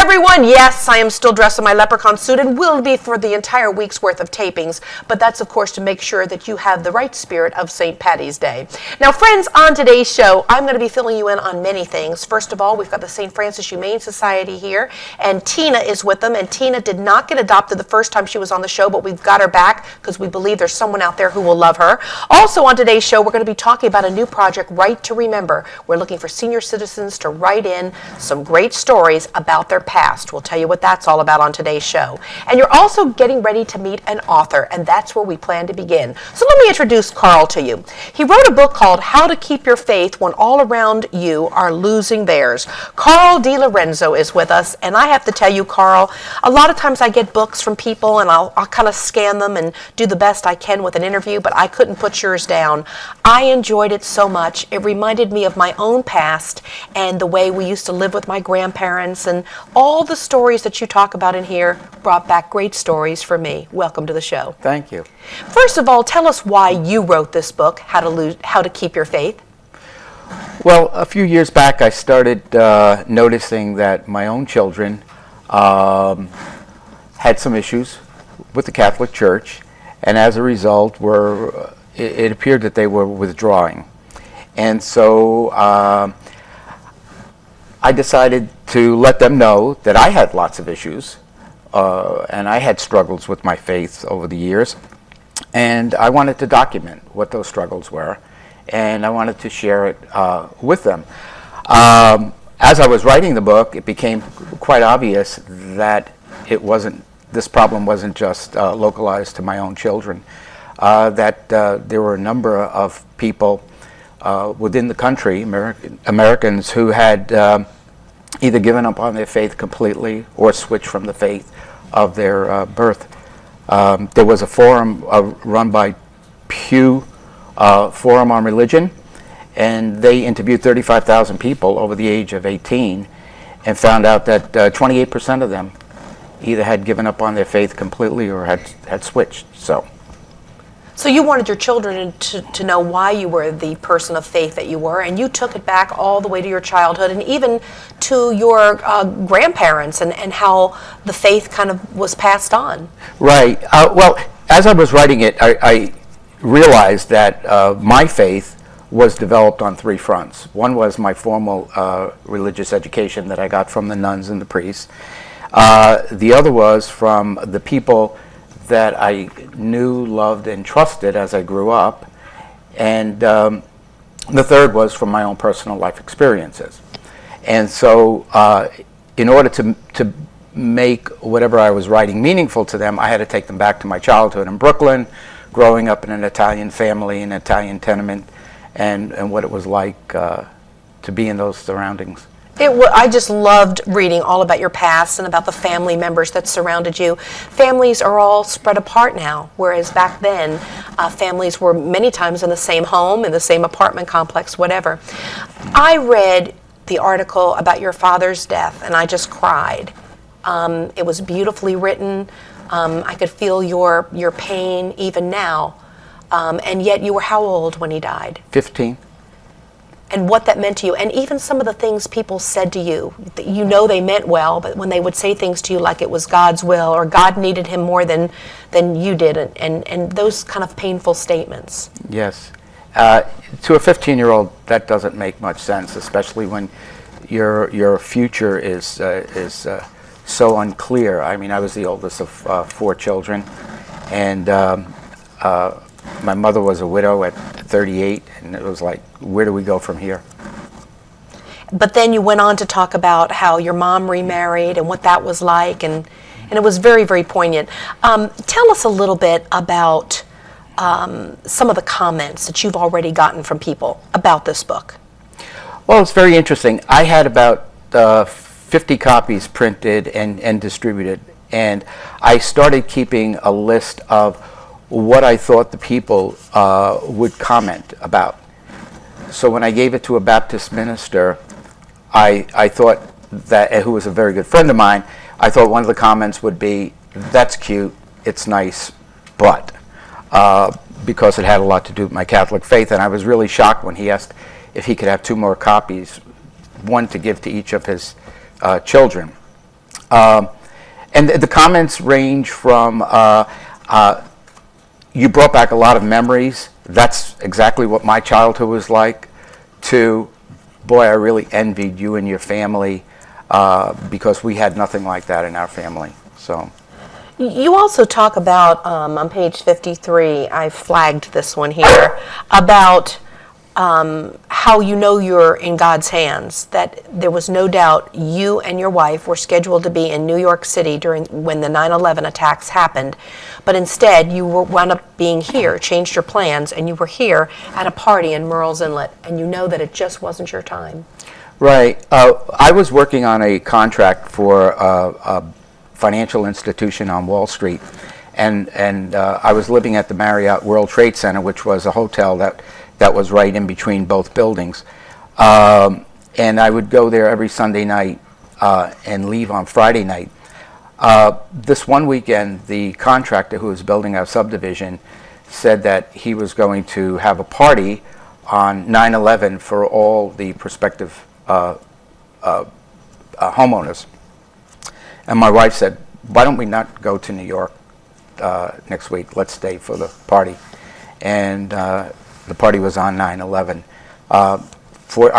everyone. Yes, I am still dressed in my leprechaun suit and will be for the entire week's worth of tapings, but that's, of course, to make sure that you have the right spirit of St. Patty's Day. Now, friends, on today's show, I'm going to be filling you in on many things. First of all, we've got the St. Francis Humane Society here, and Tina is with them, and Tina did not get adopted the first time she was on the show, but we've got her back because we believe there's someone out there who will love her. Also on today's show, we're going to be talking about a new project, Right to Remember. We're looking for senior citizens to write in some great stories about their past. We'll tell you what that's all about on today's show. And you're also getting ready to meet an author, and that's where we plan to begin. So let me introduce Carl to you. He wrote a book called How to Keep Your Faith When All Around You Are Losing Theirs. Carl D. Lorenzo is with us, and I have to tell you, Carl, a lot of times I get books from people, and I'll kind of scan them and do the best I can with an interview, but I couldn't put yours down. I enjoyed it so much. It reminded me of my own past and the way we used to live with my grandparents, and all the stories that you talk about in here brought back great stories for me. Welcome to the show. Thank you. First of all, tell us why you wrote this book, How to Keep Your Faith. Well, a few years back I started noticing that my own children had some issues with the Catholic Church, and as a result it appeared that they were withdrawing. And so I decided to let them know that I had lots of issues, and I had struggles with my faith over the years, and I wanted to document what those struggles were, and I wanted to share it with them. As I was writing the book, it became quite obvious that this problem wasn't just localized to my own children, that there were a number of people within the country, Americans, who had either given up on their faith completely or switched from the faith of their birth. There was a forum run by Pew, Forum on Religion, and they interviewed 35,000 people over the age of 18 and found out that 28% of them either had given up on their faith completely or had switched. So you wanted your children to know why you were the person of faith that you were, and you took it back all the way to your childhood and even to your grandparents and how the faith kind of was passed on. Right. Well, as I was writing it, I realized that my faith was developed on three fronts. One was my formal religious education that I got from the nuns and the priests. The other was from the people that I knew, loved, and trusted as I grew up. And the third was from my own personal life experiences. And so in order to make whatever I was writing meaningful to them, I had to take them back to my childhood in Brooklyn, growing up in an Italian family, an Italian tenement, and what it was like to be in those surroundings. I just loved reading all about your past and about the family members that surrounded you. Families are all spread apart now, whereas back then, families were many times in the same home, in the same apartment complex, whatever. I read the article about your father's death, and I just cried. It was beautifully written. I could feel your pain even now. And yet you were how old when he died? 15. And what that meant to you, and even some of the things people said to you, you know they meant well, but when they would say things to you like it was God's will or God needed him more than you did, and those kind of painful statements. Yes. To a 15-year-old, that doesn't make much sense, especially when your future is so unclear. I mean, I was the oldest of 4 children, and my mother was a widow at 38, and it was like, where do we go from here? But then you went on to talk about how your mom remarried and what that was like, and it was very, very poignant. Tell us a little bit about some of the comments that you've already gotten from people about this book. Well, it's very interesting. I had about 50 copies printed and distributed, and I started keeping a list of what I thought the people would comment about. So when I gave it to a Baptist minister, I thought that, who was a very good friend of mine, I thought one of the comments would be, "That's cute, it's nice, but," because it had a lot to do with my Catholic faith, and I was really shocked when he asked if he could have 2 more copies, one to give to each of his children. And the comments range from, you brought back a lot of memories, that's exactly what my childhood was like, to, boy, I really envied you and your family because we had nothing like that in our family. So. You also talk about, on page 53, I flagged this one here, about how you know you're in God's hands, that there was no doubt you and your wife were scheduled to be in New York City when the 9/11 attacks happened, but instead you wound up being here, changed your plans, and you were here at a party in Murrells Inlet, and you know that it just wasn't your time. Right. I was working on a contract for a financial institution on Wall Street, and I was living at the Marriott World Trade Center, which was a hotel that was right in between both buildings. And I would go there every Sunday night and leave on Friday night. This one weekend, the contractor who was building our subdivision said that he was going to have a party on 9/11 for all the prospective homeowners. And my wife said, why don't we not go to New York next week? Let's stay for the party. And the party was on 9/11. I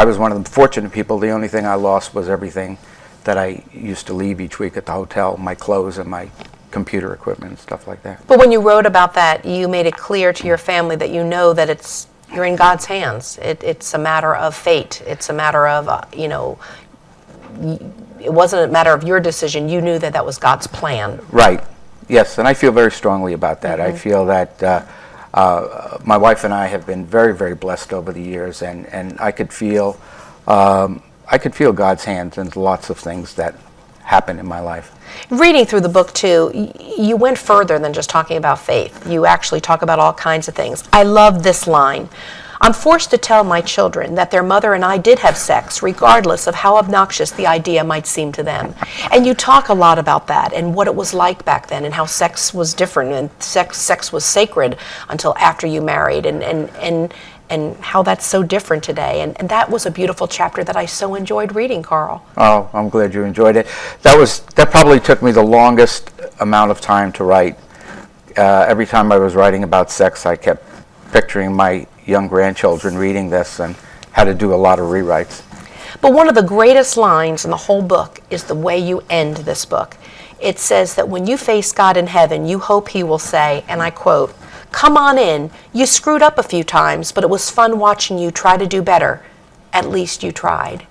was one of the fortunate people. The only thing I lost was everything that I used to leave each week at the hotel, my clothes and my computer equipment and stuff like that. But when you wrote about that, you made it clear to your family that you know that you're in God's hands. It's a matter of fate. It's a matter of, it wasn't a matter of your decision. You knew that that was God's plan. Right. Yes, and I feel very strongly about that. I feel that my wife and I have been very, very blessed over the years, and I could feel God's hands in lots of things that happen in my life. Reading through the book, too, you went further than just talking about faith. You actually talk about all kinds of things. I love this line. I'm forced to tell my children that their mother and I did have sex, regardless of how obnoxious the idea might seem to them. And you talk a lot about that and what it was like back then and how sex was different and sex was sacred until after you married and how that's so different today. And that was a beautiful chapter that I so enjoyed reading, Carl. Oh, I'm glad you enjoyed it. That probably took me the longest amount of time to write. Every time I was writing about sex, I kept picturing my young grandchildren reading this and had to do a lot of rewrites. But one of the greatest lines in the whole book is the way you end this book. It says that when you face God in heaven, you hope he will say, and I quote, "Come on in. You screwed up a few times, but it was fun watching you try to do better. At least you tried."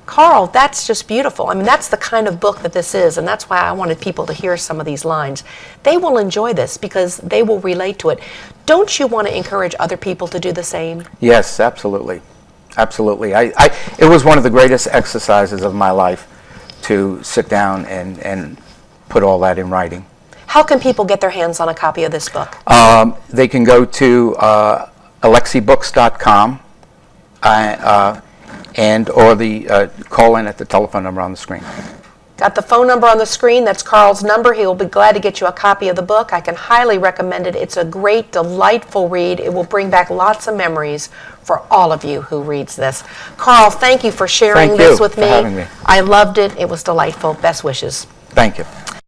Carl, that's just beautiful. I mean, that's the kind of book that this is, and that's why I wanted people to hear some of these lines. They will enjoy this because they will relate to it. Don't you want to encourage other people to do the same? Yes, absolutely. Absolutely. It was one of the greatest exercises of my life to sit down and put all that in writing. How can people get their hands on a copy of this book? They can go to alexibooks.com or the call in at the telephone number on the screen. Got the phone number on the screen. That's Carl's number. He will be glad to get you a copy of the book. I can highly recommend it. It's a great, delightful read. It will bring back lots of memories for all of you who reads this. Carl, thank you for sharing this with me. Thank you for having me. I loved it. It was delightful. Best wishes. Thank you.